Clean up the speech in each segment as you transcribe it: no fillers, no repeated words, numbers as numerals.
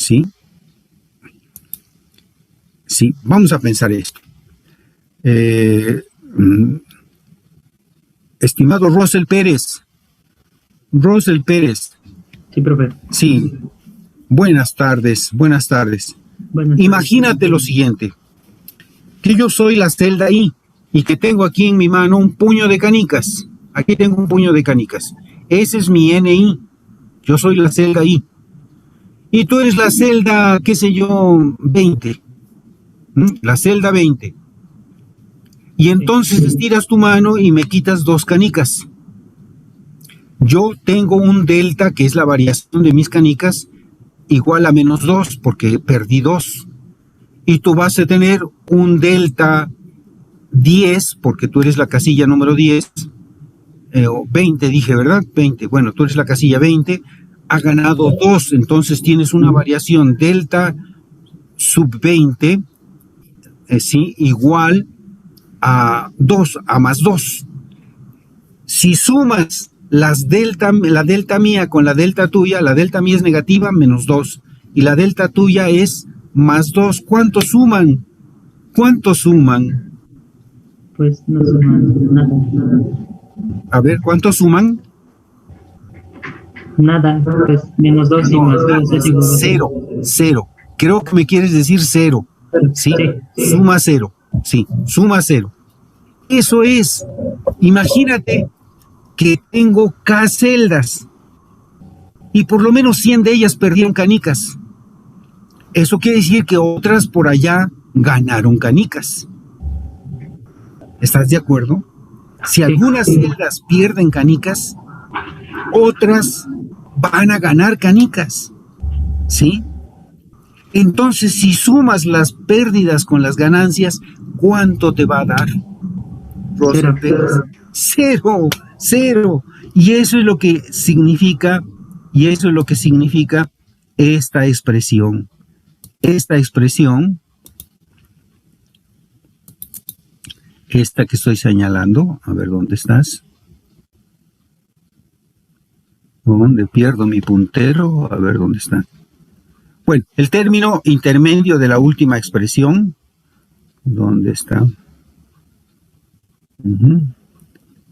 ¿sí? Sí, vamos a pensar esto. Estimado Rosel Pérez. Sí, profe. Sí, buenas tardes. Buenas tardes. Imagínate lo siguiente, que yo soy la celda I y que tengo aquí en mi mano un puño de canicas. Aquí tengo un puño de canicas. Ese es mi NI. Yo soy la celda I. Y tú eres la celda, qué sé yo, 20. La celda 20. Y entonces estiras tu mano y me quitas 2 canicas. Yo tengo un delta, que es la variación de mis canicas, igual a -2, porque perdí 2. Y tú vas a tener un delta 10, porque tú eres la casilla número 10, o 20 dije, ¿verdad? 20, bueno, tú eres la casilla 20, ha ganado 2, entonces tienes una variación delta sub 20, ¿sí? Igual a 2, a +2. Si sumas la delta mía con la delta tuya, la delta mía es negativa, -2, y la delta tuya es +2. ¿Cuánto suman? ¿Cuánto suman? Pues no suman nada. A ver, ¿cuánto suman? Nada, pues -2 y +2 es igual a 0, 0. Creo que me quieres decir 0. ¿Sí? Suma 0. Sí, suma 0. Eso es. Imagínate que tengo K celdas y por lo menos 100 de ellas perdieron canicas. Eso quiere decir que otras por allá ganaron canicas. ¿Estás de acuerdo? Si algunas celdas pierden canicas, otras van a ganar canicas, ¿sí? Entonces, si sumas las pérdidas con las ganancias, ¿cuánto te va a dar? Rosa Pérez. 0, 0. Y eso es lo que significa, esta expresión. Esta expresión, esta que estoy señalando, a ver dónde estás. ¿Dónde pierdo mi puntero? A ver dónde está. Bueno, el término intermedio de la última expresión. ¿Dónde está?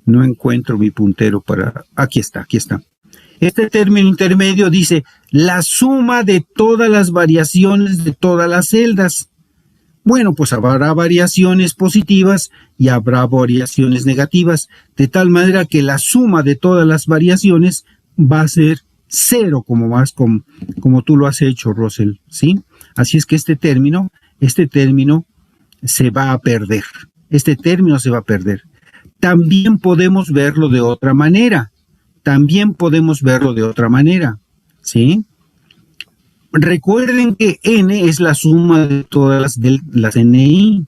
No encuentro mi puntero para... Aquí está. Este término intermedio dice la suma de todas las variaciones de todas las celdas. Bueno, pues habrá variaciones positivas y habrá variaciones negativas, de tal manera que la suma de todas las variaciones va a ser 0, como tú lo has hecho, Rosel, ¿sí? Así es que este término se va a perder. Este término se va a perder. También podemos verlo de otra manera. ¿Sí? Recuerden que n es la suma de todas las NI.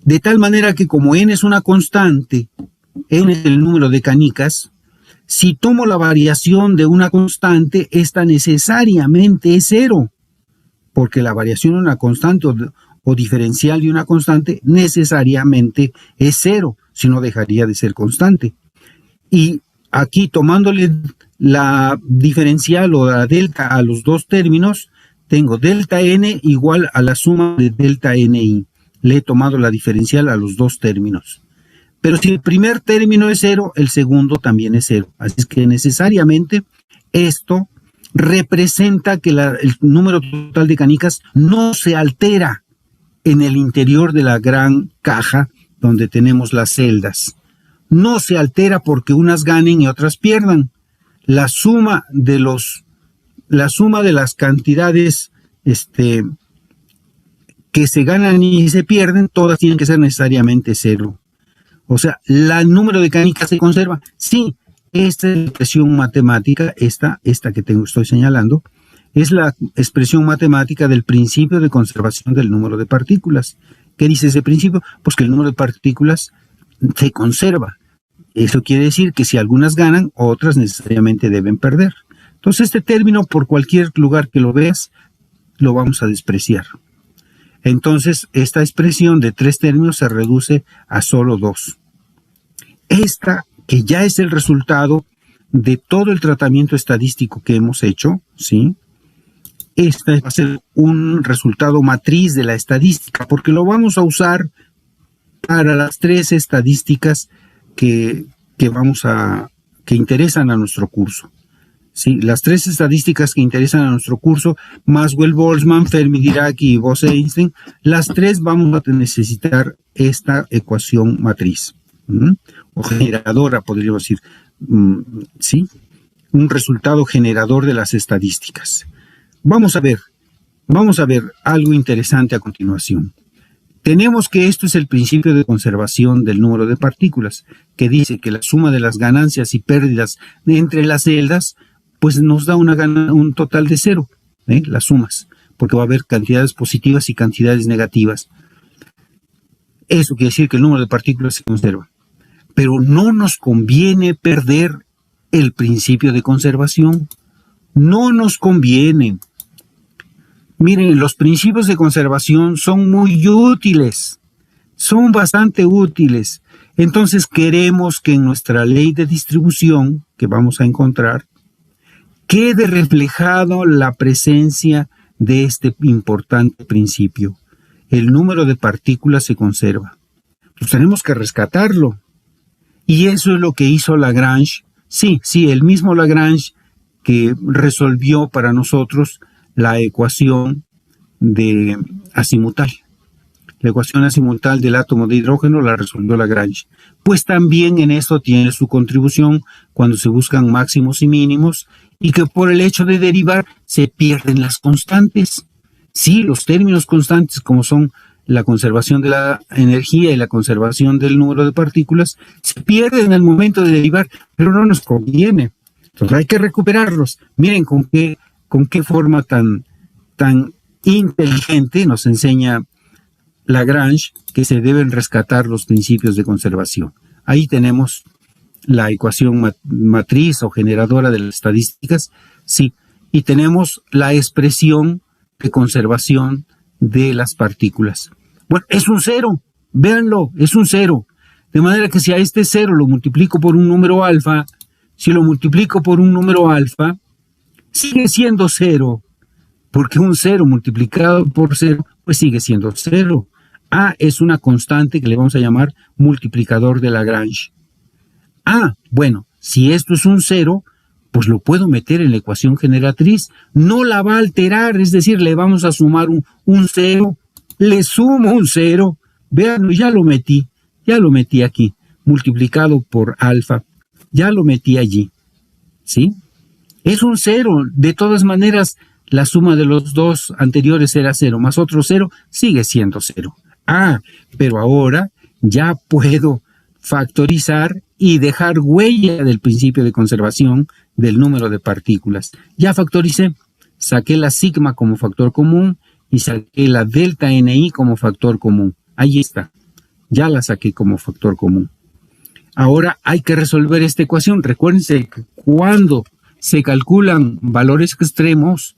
De tal manera que como n es una constante, n es el número de canicas, si tomo la variación de una constante, esta necesariamente es 0, porque la variación de una constante o diferencial de una constante necesariamente es 0, si no dejaría de ser constante. Y aquí tomándole la diferencial o la delta a los dos términos, tengo delta n igual a la suma de delta ni. Le he tomado la diferencial a los dos términos. Pero si el primer término es 0, el segundo también es 0. Así es que necesariamente esto representa que el número total de canicas no se altera en el interior de la gran caja donde tenemos las celdas. No se altera porque unas ganen y otras pierdan. La suma de las cantidades que se ganan y se pierden, todas tienen que ser necesariamente 0. O sea, el número de canicas se conserva. Sí, esta es la expresión matemática, esta que estoy señalando, es la expresión matemática del principio de conservación del número de partículas. ¿Qué dice ese principio? Pues que el número de partículas se conserva. Eso quiere decir que si algunas ganan, otras necesariamente deben perder. Entonces este término, por cualquier lugar que lo veas, lo vamos a despreciar. Entonces esta expresión de 3 términos se reduce a solo 2. Esta, que ya es el resultado de todo el tratamiento estadístico que hemos hecho, ¿sí? Este va a ser un resultado matriz de la estadística, porque lo vamos a usar para las 3 estadísticas que interesan a nuestro curso. Sí, las 3 estadísticas que interesan a nuestro curso, Maxwell-Boltzmann, Fermi-Dirac y Bose-Einstein, las 3 vamos a necesitar esta ecuación matriz, o generadora, podríamos decir, sí, un resultado generador de las estadísticas. Vamos a ver algo interesante a continuación. Tenemos que esto es el principio de conservación del número de partículas, que dice que la suma de las ganancias y pérdidas entre las celdas pues nos da un total de 0, las sumas, porque va a haber cantidades positivas y cantidades negativas. Eso quiere decir que el número de partículas se conserva. Pero no nos conviene perder el principio de conservación. No nos conviene. Miren, los principios de conservación son muy útiles, son bastante útiles. Entonces queremos que en nuestra ley de distribución, que vamos a encontrar, quede reflejado la presencia de este importante principio. El número de partículas se conserva. Pues tenemos que rescatarlo. Y eso es lo que hizo Lagrange. Sí, el mismo Lagrange que resolvió para nosotros la ecuación de azimutal. La ecuación azimutal del átomo de hidrógeno la resolvió Lagrange. Pues también en esto tiene su contribución cuando se buscan máximos y mínimos y que por el hecho de derivar se pierden las constantes. Sí, los términos constantes como son la conservación de la energía y la conservación del número de partículas se pierden al momento de derivar, pero no nos conviene. Entonces hay que recuperarlos. Miren con qué forma tan inteligente nos enseña Lagrange que se deben rescatar los principios de conservación. Ahí tenemos la ecuación matriz o generadora de las estadísticas, sí, y tenemos la expresión de conservación de las partículas. Bueno, es un 0, véanlo, es un 0. De manera que si a este 0 lo multiplico por un número alfa, sigue siendo 0, porque un 0 multiplicado por 0, pues sigue siendo 0. A es una constante que le vamos a llamar multiplicador de Lagrange. Bueno, si esto es un 0, pues lo puedo meter en la ecuación generatriz. No la va a alterar, es decir, le vamos a sumar un 0. Le sumo un 0. Vean, ya lo metí aquí, multiplicado por alfa. Ya lo metí allí, ¿sí? Es un 0. De todas maneras, la suma de los dos anteriores era 0, más otro 0, sigue siendo 0. Pero ahora ya puedo factorizar y dejar huella del principio de conservación del número de partículas. Ya factoricé, saqué la sigma como factor común y saqué la delta NI como factor común. Ahí está, ya la saqué como factor común. Ahora hay que resolver esta ecuación. Recuérdense que cuando se calculan valores extremos,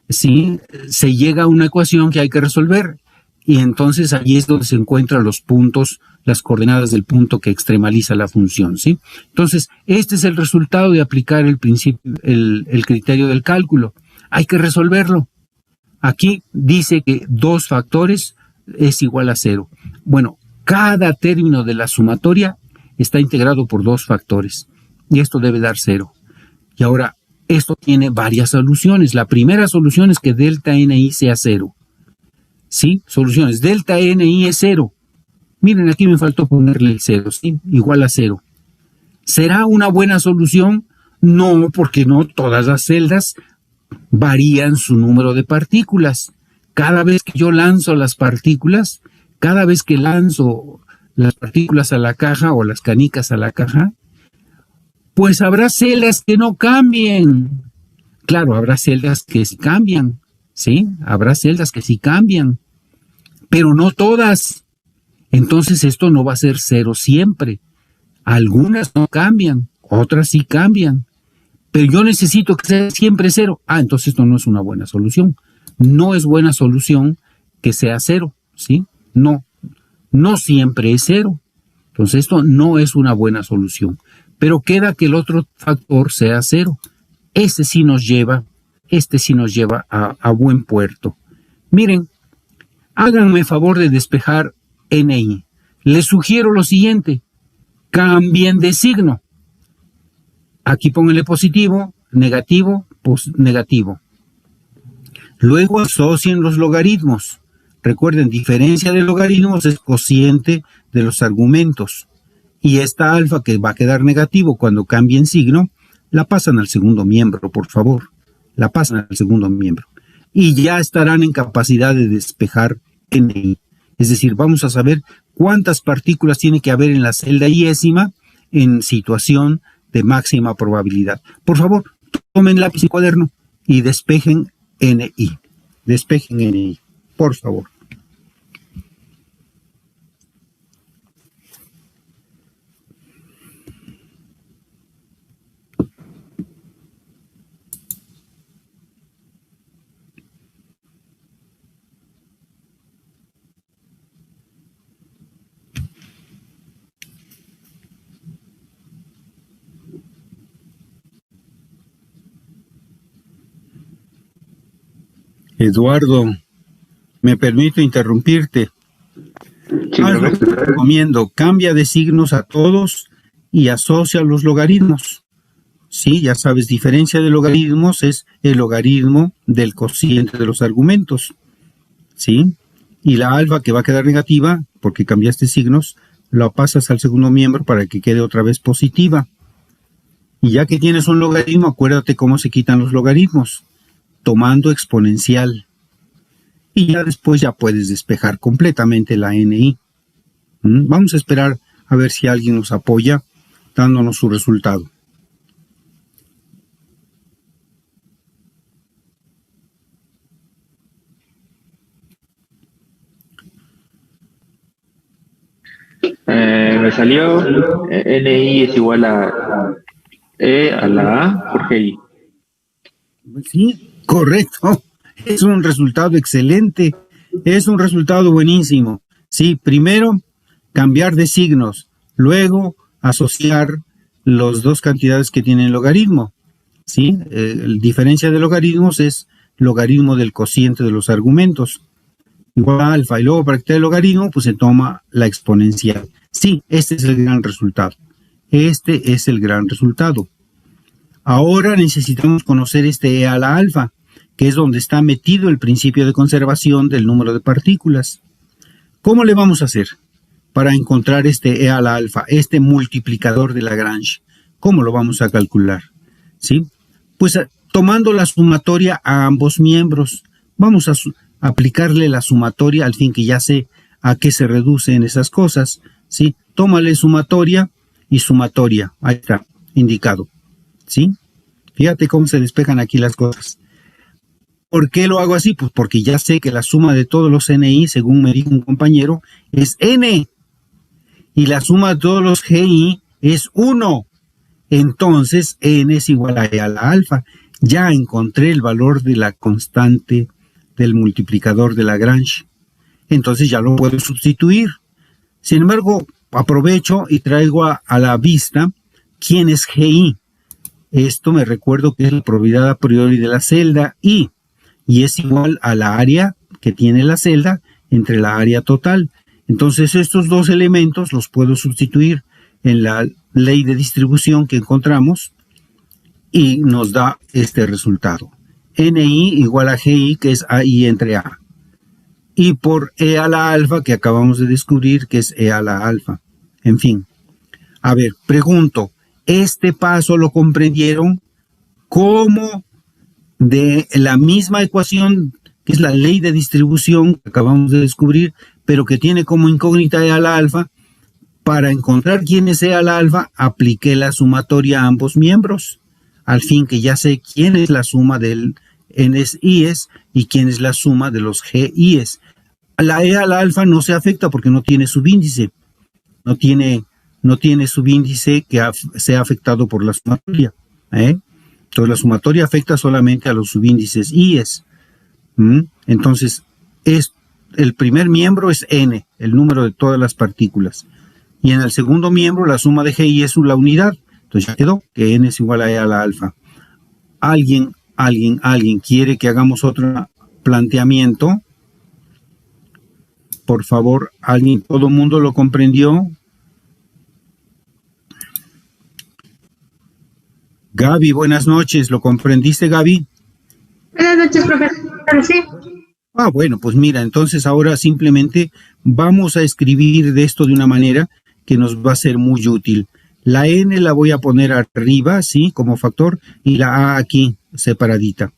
¿sí?, se llega a una ecuación que hay que resolver. Y entonces allí es donde se encuentran los puntos, las coordenadas del punto que extremaliza la función, ¿sí? Entonces, este es el resultado de aplicar el criterio del cálculo. Hay que resolverlo. Aquí dice que 2 factores es igual a 0. Bueno, cada término de la sumatoria está integrado por 2 factores. Y esto debe dar 0. Y ahora, esto tiene varias soluciones. La primera solución es que delta NI sea 0. ¿Sí? Soluciones. Delta NI es 0. Miren, aquí me faltó ponerle el 0, ¿sí? Igual a 0. ¿Será una buena solución? No, porque no todas las celdas varían su número de partículas. Cada vez que yo lanzo las partículas, cada vez que lanzo las partículas a la caja o las canicas a la caja, pues habrá celdas que no cambien. Claro, habrá celdas que sí cambian. ¿Sí? Habrá celdas que sí cambian, pero no todas. Entonces esto no va a ser 0 siempre. Algunas no cambian, otras sí cambian. Pero yo necesito que sea siempre 0. Entonces esto no es una buena solución. No es buena solución que sea 0, ¿sí? No siempre es 0. Entonces esto no es una buena solución. Pero queda que el otro factor sea 0. Ese sí nos lleva. este sí nos lleva a buen puerto. Miren, háganme favor de despejar NI. Les sugiero lo siguiente, cambien de signo. Aquí pónganle positivo, negativo, negativo. Luego asocien los logaritmos. Recuerden, diferencia de logaritmos es cociente de los argumentos. Y esta alfa que va a quedar negativo cuando cambien signo, la pasan al segundo miembro, por favor. La pasan al segundo miembro. Y ya estarán en capacidad de despejar NI. Es decir, vamos a saber cuántas partículas tiene que haber en la celda iésima en situación de máxima probabilidad. Por favor, tomen lápiz y cuaderno y despejen NI. Despejen NI, por favor. Eduardo, me permito interrumpirte. Sí, Algo que te recomiendo, cambia de signos a todos y asocia los logaritmos. Sí, ya sabes, diferencia de logaritmos es el logaritmo del cociente de los argumentos. ¿Sí? Y la alfa que va a quedar negativa, porque cambiaste signos, la pasas al segundo miembro para que quede otra vez positiva. Y ya que tienes un logaritmo, acuérdate cómo se quitan los logaritmos. Tomando exponencial. Y ya después ya puedes despejar completamente la NI. Vamos a esperar a ver si alguien nos apoya dándonos su resultado. Me salió NI es igual a E a la A por GI. Sí, correcto. Es un resultado excelente. Es un resultado buenísimo. Sí, primero cambiar de signos, luego asociar las dos cantidades que tienen logaritmo. ¿Sí? Diferencia de logaritmos es logaritmo del cociente de los argumentos. Igual a alfa. Y luego para que te dé el logaritmo, pues se toma la exponencial. Sí, este es el gran resultado. Este es el gran resultado. Ahora necesitamos conocer este E a la alfa, que es donde está metido el principio de conservación del número de partículas. ¿Cómo le vamos a hacer para encontrar este E a la alfa, este multiplicador de Lagrange? ¿Cómo lo vamos a calcular? ¿Sí? Pues tomando la sumatoria a ambos miembros. Vamos a aplicarle la sumatoria al fin que ya sé a qué se reducen esas cosas. ¿Sí? Tómale sumatoria y sumatoria. Ahí está, indicado. ¿Sí? Fíjate cómo se despejan aquí las cosas. ¿Por qué lo hago así? Pues porque ya sé que la suma de todos los NI, según me dijo un compañero, es N. Y la suma de todos los GI es 1. Entonces, N es igual a E a la alfa. Ya encontré el valor de la constante del multiplicador de Lagrange. Entonces ya lo puedo sustituir. Sin embargo, aprovecho y traigo a la vista quién es GI. Esto me recuerdo que es la probabilidad a priori de la celda I, y es igual a la área que tiene la celda entre la área total. Entonces estos dos elementos los puedo sustituir en la ley de distribución que encontramos y nos da este resultado. NI igual a GI, que es AI entre A. Y por E a la alfa, que acabamos de descubrir, que es E a la alfa. En fin. A ver, pregunto, ¿este paso lo comprendieron? ¿Cómo de la misma ecuación, que es la ley de distribución que acabamos de descubrir, pero que tiene como incógnita E a la alfa, para encontrar quién es E a la alfa, apliqué la sumatoria a ambos miembros, al fin que ya sé quién es la suma del NIs y quién es la suma de los GIs. La E a la alfa no se afecta porque no tiene subíndice, no tiene subíndice que sea afectado por la sumatoria. Entonces la sumatoria afecta solamente a los subíndices I's. Entonces, el primer miembro es N, el número de todas las partículas. Y en el segundo miembro la suma de GI es la unidad. Entonces ya quedó que N es igual a E a la alfa. ¿Alguien ¿Alguien quiere que hagamos otro planteamiento? Por favor, ¿alguien? ¿Todo el mundo lo comprendió? Gaby, buenas noches. ¿Lo comprendiste, Gaby? Buenas noches, profesor. Sí. Bueno, pues mira, entonces ahora simplemente vamos a escribir de esto de una manera que nos va a ser muy útil. La n la voy a poner arriba, ¿sí? Como factor, y la a aquí, separadita.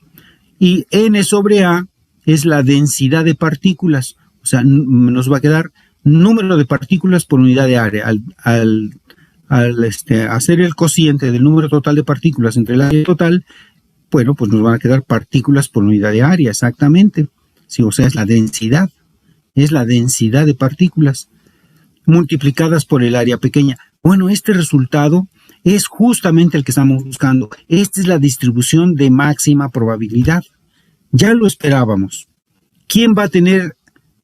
Y n sobre a es la densidad de partículas. O sea, nos va a quedar número de partículas por unidad de área. Al hacer el cociente del número total de partículas entre el área total, bueno, pues nos van a quedar partículas por unidad de área, exactamente. Sí, o sea, es la densidad de partículas multiplicadas por el área pequeña. Bueno, este resultado es justamente el que estamos buscando. Esta es la distribución de máxima probabilidad. Ya lo esperábamos. ¿Quién va a tener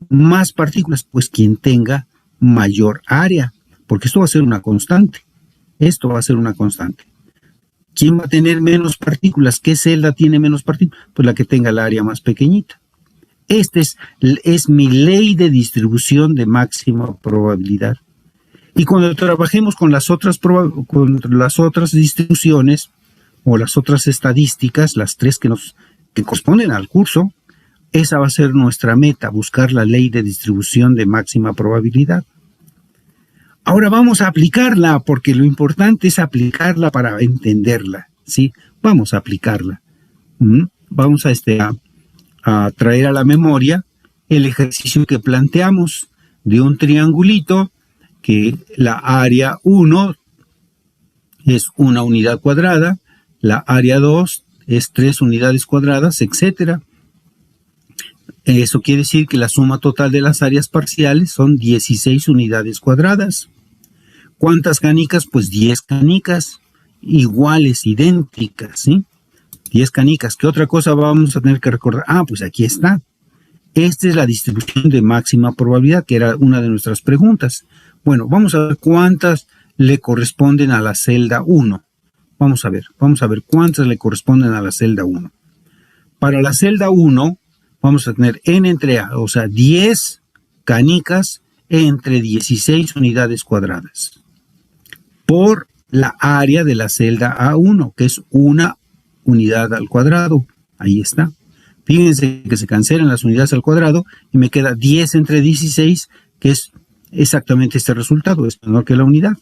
más partículas? Pues quien tenga mayor área, porque esto va a ser una constante. Esto va a ser una constante. ¿Quién va a tener menos partículas? ¿Qué celda tiene menos partículas? Pues la que tenga el área más pequeñita. Esta es mi ley de distribución de máxima probabilidad. Y cuando trabajemos con las otras distribuciones o las otras estadísticas, las tres que corresponden al curso, esa va a ser nuestra meta, buscar la ley de distribución de máxima probabilidad. Ahora vamos a aplicarla, porque lo importante es aplicarla para entenderla, ¿sí? Vamos a aplicarla. Vamos a traer a la memoria el ejercicio que planteamos de un triangulito que la área 1 es 1 unidad cuadrada, la área 2 es 3 unidades cuadradas, etc. Eso quiere decir que la suma total de las áreas parciales son 16 unidades cuadradas. ¿Cuántas canicas? Pues 10 canicas, iguales, idénticas, ¿sí? 10 canicas. ¿Qué otra cosa vamos a tener que recordar? Pues aquí está. Esta es la distribución de máxima probabilidad, que era una de nuestras preguntas. Bueno, vamos a ver cuántas le corresponden a la celda 1. Vamos a ver cuántas le corresponden a la celda 1. Para la celda 1, vamos a tener n entre a, o sea, 10 canicas entre 16 unidades cuadradas, por la área de la celda A1, que es 1 unidad al cuadrado. Ahí está. Fíjense que se cancelan las unidades al cuadrado y me queda 10 entre 16, que es exactamente este resultado, es menor que la unidad.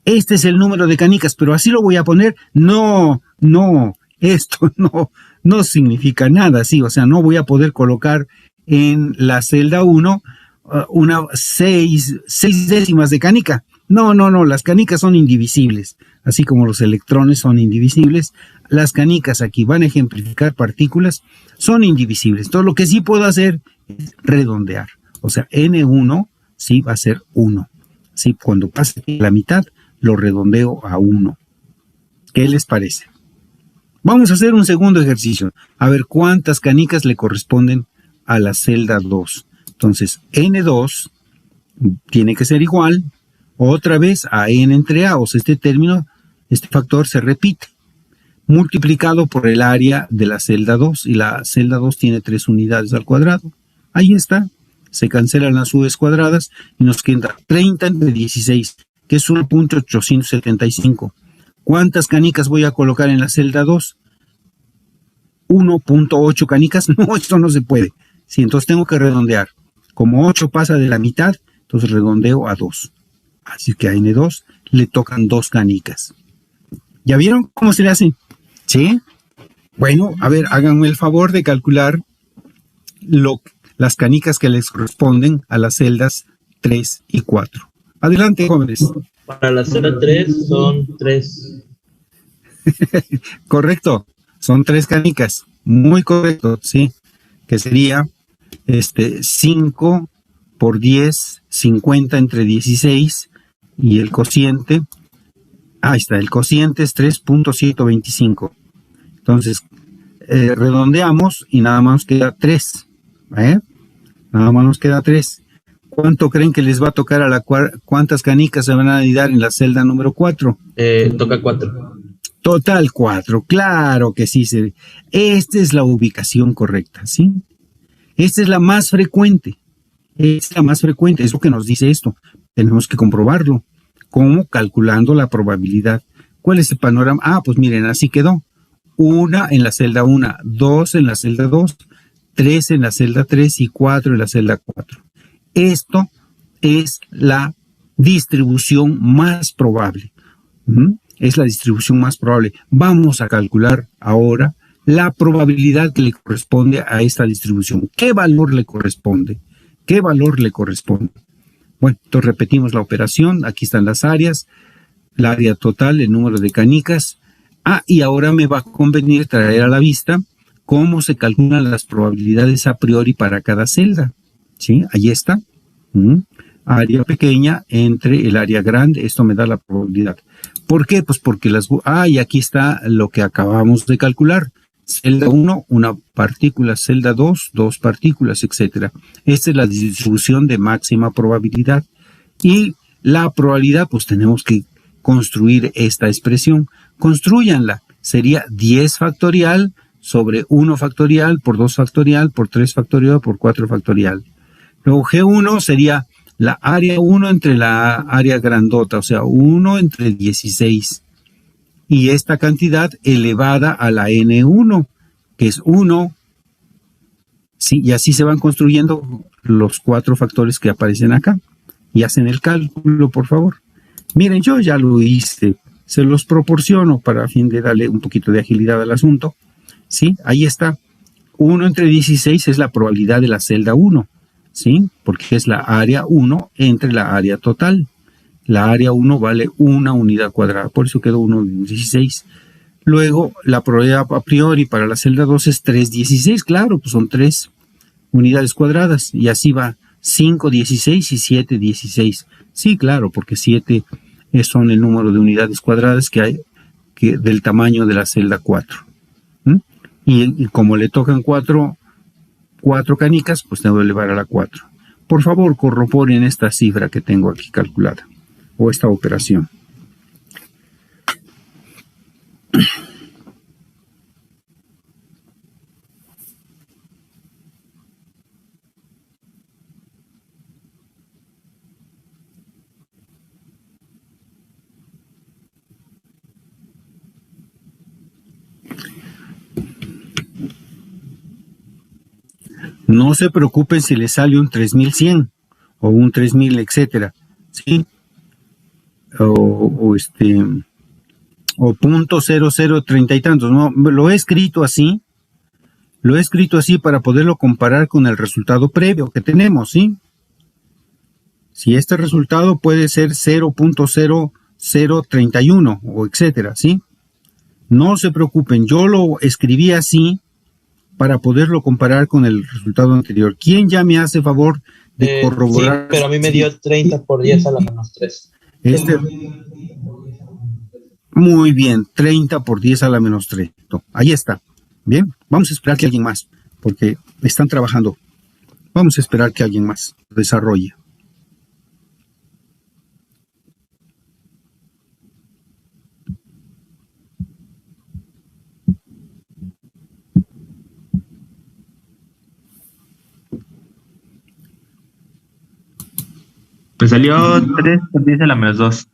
Este es el número de canicas, pero así lo voy a poner. Esto no significa nada, sí, o sea, no voy a poder colocar en la celda 1 seis décimas de canica. No, las canicas son indivisibles, así como los electrones son indivisibles. Las canicas aquí van a ejemplificar partículas, son indivisibles. Todo lo que sí puedo hacer es redondear, o sea, N1 sí va a ser 1. Sí, cuando pase la mitad, lo redondeo a 1. ¿Qué les parece? Vamos a hacer un segundo ejercicio, a ver cuántas canicas le corresponden a la celda 2. Entonces, N2 tiene que ser igual otra vez a N entre A, o sea, este factor se repite, multiplicado por el área de la celda 2, y la celda 2 tiene 3 unidades al cuadrado. Ahí está, se cancelan las u's cuadradas y nos queda 30 entre 16, que es 1.875. ¿Cuántas canicas voy a colocar en la celda 2? 1.8 canicas. No, esto no se puede. Sí, entonces tengo que redondear. Como 8 pasa de la mitad, entonces redondeo a 2. Así que a N2 le tocan 2 canicas. ¿Ya vieron cómo se le hace? ¿Sí? Bueno, a ver, háganme el favor de calcular las canicas que les corresponden a las celdas 3 y 4. Adelante, jóvenes. Para la celda 3 son 3. Correcto, son 3 canicas. Muy correcto, sí. Que sería 5 por 10, 50 entre 16, y el cociente, ahí está, el cociente es 3.125. Entonces, redondeamos y nada más nos queda 3. Nada más nos queda 3. ¿Cuánto creen que les va a tocar a cuántas canicas se van a anidar en la celda número 4? Toca 4. Total 4, claro que sí. Esta es la ubicación correcta, ¿sí? Esta es la más frecuente. Es la más frecuente, es lo que nos dice esto. Tenemos que comprobarlo. ¿Cómo? Calculando la probabilidad. ¿Cuál es el panorama? Ah, pues miren, así quedó. 1 en la celda 1, 2 en la celda 2, 3 en la celda 3 y 4 en la celda 4. Esto es la distribución más probable. Es la distribución más probable. Vamos a calcular ahora la probabilidad que le corresponde a esta distribución. ¿Qué valor le corresponde? ¿Qué valor le corresponde? Bueno, entonces repetimos la operación. Aquí están las áreas, el área total, el número de canicas. Y ahora me va a convenir traer a la vista cómo se calculan las probabilidades a priori para cada celda. ¿Sí? Ahí está. Área pequeña entre el área grande. Esto me da la probabilidad. ¿Por qué? Pues porque y aquí está lo que acabamos de calcular. Celda 1, una partícula, celda 2, dos partículas, etc. Esta es la distribución de máxima probabilidad. Y la probabilidad, pues tenemos que construir esta expresión. Constrúyanla. Sería 10 factorial sobre 1 factorial por 2 factorial por 3 factorial por 4 factorial. Luego G1 sería la área 1 entre la área grandota, o sea, 1 entre 16. Y esta cantidad elevada a la N1, que es 1. Sí, y así se van construyendo los 4 factores que aparecen acá. Y hacen el cálculo, por favor. Miren, yo ya lo hice. Se los proporciono para fin de darle un poquito de agilidad al asunto. Sí, ahí está. 1 entre 16 es la probabilidad de la celda 1. ¿Sí? Porque es la área 1 entre la área total. La área 1 vale 1 unidad cuadrada, por eso quedó 1,16. Luego, la probabilidad a priori para la celda 2 es 3,16, claro, pues son 3 unidades cuadradas, y así va 5,16 y 7,16. Sí, claro, porque 7 son el número de unidades cuadradas que hay del tamaño de la celda 4. Y como le tocan 4 canicas, pues tengo que elevar a la 4. Por favor, corroboren esta cifra que tengo aquí calculada, o esta operación. No se preocupen si les sale un 3100 o un 3000, etcétera, ¿sí? O .0030 y tantos, no, lo he escrito así para poderlo comparar con el resultado previo que tenemos, ¿sí? Si este resultado puede ser 0.0031 o etcétera, ¿sí? No se preocupen, yo lo escribí así para poderlo comparar con el resultado anterior. ¿Quién ya me hace favor de corroborar? Sí, pero a mí me dio 30 por 10 a la menos 3. Muy bien, 30 por 10 a la menos 3. Ahí está. Bien, vamos a esperar que alguien más, porque están trabajando. Vamos a esperar que alguien más desarrolle. Pues salió 3 por 10 a la menos 2.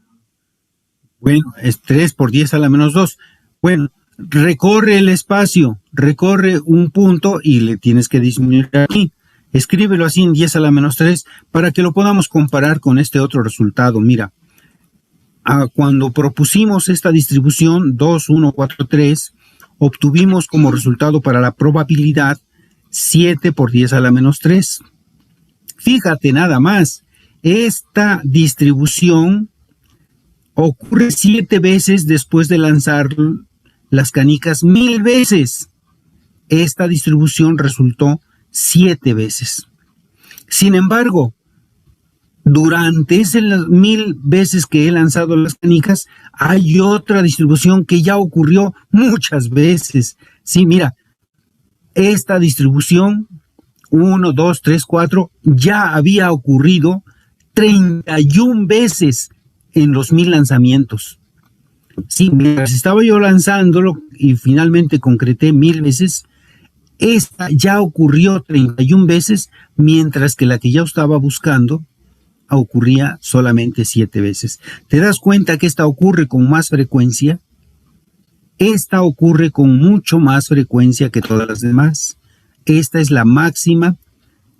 Bueno, es 3 por 10 a la menos 2. Bueno, recorre el espacio, recorre un punto y le tienes que disminuir aquí. Escríbelo así en 10 a la menos 3 para que lo podamos comparar con este otro resultado. Mira, cuando propusimos esta distribución 2, 1, 4, 3, obtuvimos como resultado para la probabilidad 7 por 10 a la menos 3. Fíjate nada más, esta distribución ocurre 7 veces después de lanzar las canicas 1000 veces. Esta distribución resultó 7 veces. Sin embargo, durante esas 1000 veces que he lanzado las canicas, hay otra distribución que ya ocurrió muchas veces. Sí, mira, esta distribución 1, 2, 3, 4 ya había ocurrido 31 veces en los 1000 lanzamientos. Sí, mientras estaba yo lanzándolo y finalmente concreté 1000 veces, esta ya ocurrió 31 veces, mientras que la que ya estaba buscando ocurría solamente 7 veces. ¿Te das cuenta que esta ocurre con más frecuencia? Esta ocurre con mucho más frecuencia que todas las demás. Esta es la máxima,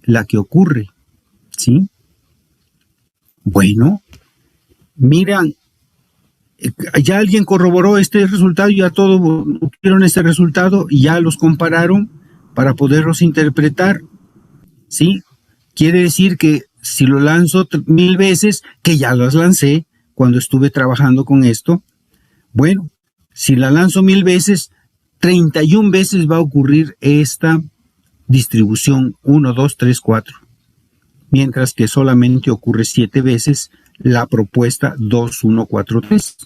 la que ocurre, ¿sí? Bueno, miran, ya alguien corroboró este resultado, ya todos obtuvieron este resultado y ya los compararon para poderlos interpretar, ¿sí? Quiere decir que si lo lanzo 1000 veces, que ya las lancé cuando estuve trabajando con esto, bueno, si la lanzo 1000 veces, 31 veces va a ocurrir esta distribución 1, 2, 3, 4, mientras que solamente ocurre 7 veces la propuesta 2, 1, 4, 3.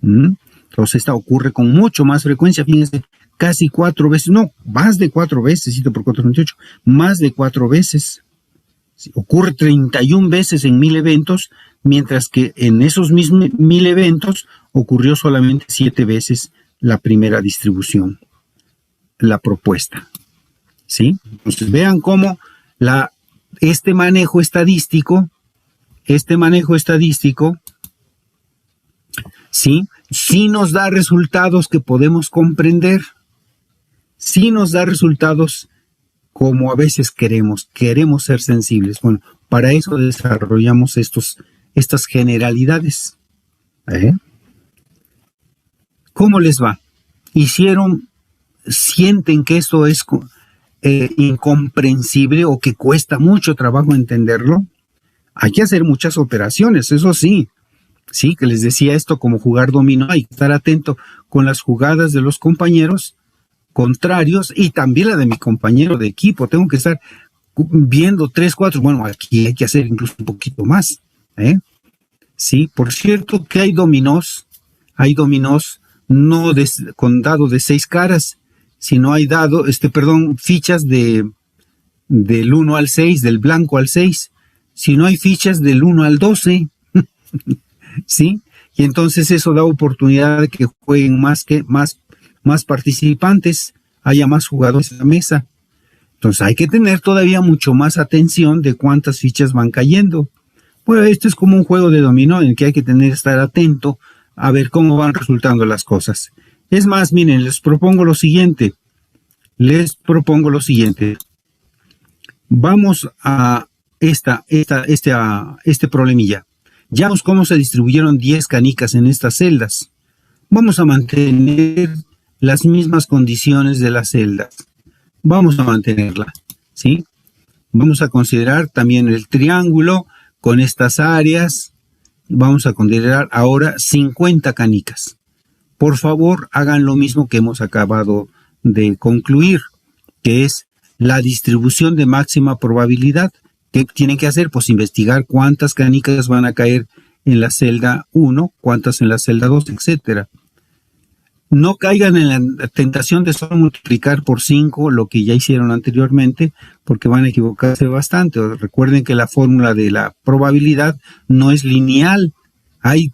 Entonces esta ocurre con mucho más frecuencia, fíjense, casi 4 veces, no, más de 4 veces, 7 por 4, 28, más de 4 veces. Sí, ocurre 31 veces en 1000 eventos, mientras que en esos mismos 1000 eventos ocurrió solamente 7 veces la primera distribución, la propuesta. ¿Sí? Entonces vean cómo este manejo estadístico, sí nos da resultados que podemos comprender, sí nos da resultados como a veces queremos ser sensibles. Bueno, para eso desarrollamos estas generalidades. ¿Cómo les va? ¿Sienten que esto es incomprensible o que cuesta mucho trabajo entenderlo? Hay que hacer muchas operaciones, eso sí. Sí, que les decía esto como jugar dominó, hay que estar atento con las jugadas de los compañeros contrarios y también la de mi compañero de equipo. Tengo que estar viendo 3, 4, bueno, aquí hay que hacer incluso un poquito más. Sí, por cierto que hay dominós no con dado de 6 caras, sino hay fichas del 1 al 6, del blanco al 6, sino hay fichas del 1 al 12, ¿sí? Y entonces eso da oportunidad de que jueguen más participantes, haya más jugadores en la mesa. Entonces hay que tener todavía mucho más atención de cuántas fichas van cayendo. Bueno, esto es como un juego de dominó en el que hay que estar atento a ver cómo van resultando las cosas. Es más, miren, les propongo lo siguiente. Vamos a este problemilla. Ya vemos cómo se distribuyeron 10 canicas en estas celdas. Vamos a mantener las mismas condiciones de las celdas. Vamos a mantenerla, ¿sí? Vamos a considerar también el triángulo con estas áreas. Vamos a considerar ahora 50 canicas. Por favor, hagan lo mismo que hemos acabado de concluir, que es la distribución de máxima probabilidad. ¿Qué tienen que hacer? Pues investigar cuántas canicas van a caer en la celda 1, cuántas en la celda 2, etcétera. No caigan en la tentación de solo multiplicar por 5 lo que ya hicieron anteriormente, porque van a equivocarse bastante. Recuerden que la fórmula de la probabilidad no es lineal. Hay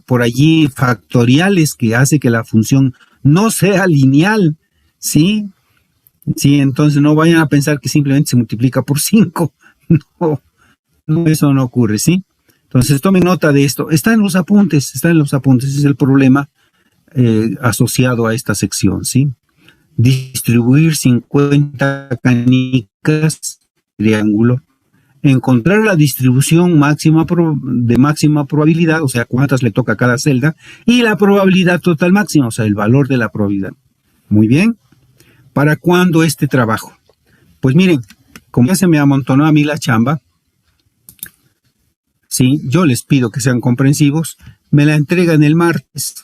por allí factoriales que hace que la función no sea lineal, ¿sí? Sí, entonces no vayan a pensar que simplemente se multiplica por 5. No, eso no ocurre, ¿sí? Entonces tomen nota de esto. Está en los apuntes, ese es el problema asociado a esta sección, ¿sí? Distribuir 50 canicas, triángulo, encontrar la distribución de máxima probabilidad, o sea, cuántas le toca a cada celda, y la probabilidad total máxima, o sea, el valor de la probabilidad. Muy bien. ¿Para cuándo este trabajo? Pues miren, como ya se me amontonó a mí la chamba, sí, yo les pido que sean comprensivos, me la entregan el martes.